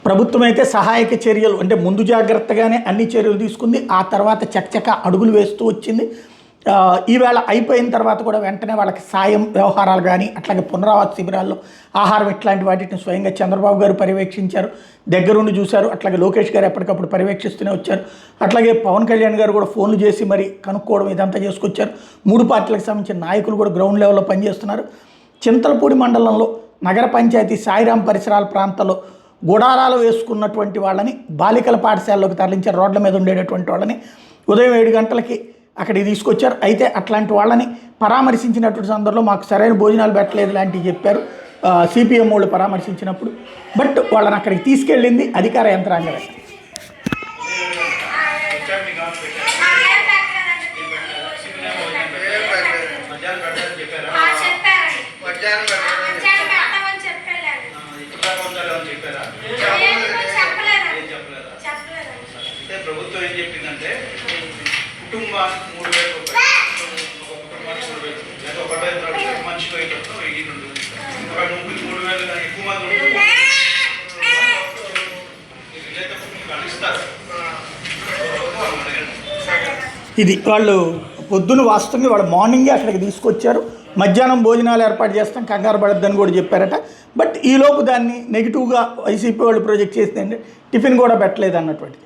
ప్రభుత్వం అయితే సహాయక చర్యలు అంటే ముందు జాగ్రత్తగానే అన్ని చర్యలు తీసుకుంది. ఆ తర్వాత చకచక అడుగులు వేస్తూ వచ్చింది. ఈవేళ అయిపోయిన తర్వాత కూడా వెంటనే వాళ్ళకి సాయం వ్యవహారాలు కానీ అట్లాగే పునరావాస శిబిరాల్లో ఆహారం ఇట్లాంటి వాటిని స్వయంగా చంద్రబాబు గారు పర్యవేక్షించారు, దగ్గరుండి చూశారు. అట్లాగే లోకేష్ గారు ఎప్పటికప్పుడు పర్యవేక్షిస్తూనే వచ్చారు. అట్లాగే పవన్ కళ్యాణ్ గారు కూడా ఫోన్లు చేసి మరి కనుక్కోవడం ఇదంతా చేసుకొచ్చారు. 3 పార్టీలకు సంబంధించిన నాయకులు కూడా గ్రౌండ్ లెవెల్లో పనిచేస్తున్నారు. చింతలపూడి మండలంలో నగర పంచాయతీ సాయిరాం పరిసరాల ప్రాంతాల్లో గుడారాలు వేసుకున్నటువంటి వాళ్ళని బాలికల పాఠశాలలోకి తరలించారు. రోడ్ల మీద ఉండేటటువంటి వాళ్ళని ఉదయం 7 గంటలకి అక్కడికి తీసుకొచ్చారు. అయితే అట్లాంటి వాళ్ళని పరామర్శించినటువంటి సందర్భంలో మాకు సరైన భోజనాలు పెట్టలేదు లాంటివి చెప్పారు సిపిఎం వాళ్ళు పరామర్శించినప్పుడు. బట్ వాళ్ళని అక్కడికి తీసుకెళ్ళింది అధికార యంత్రాంగమే. ప్రభుత్వం ఏం చెప్పిందంటే కుటుంబానికి 3,000 రూపాయలు మనిషికి ముగ్గురికి 3,000 ఎక్కువ మంది ఇస్తారు. ఇది వాళ్ళు పొద్దున వాస్తవంగా వాళ్ళు మార్నింగే అక్కడికి తీసుకొచ్చారు. మధ్యాహ్నం భోజనాలు ఏర్పాటు చేస్తాం, కంగారు పడద్దని కూడా చెప్పారట. బట్ ఈలోపు దాన్ని నెగిటివ్గా వైసీపీ వాళ్ళు ప్రొజెక్ట్ చేసిందంటే టిఫిన్ కూడా పెట్టలేదు అన్నటువంటిది.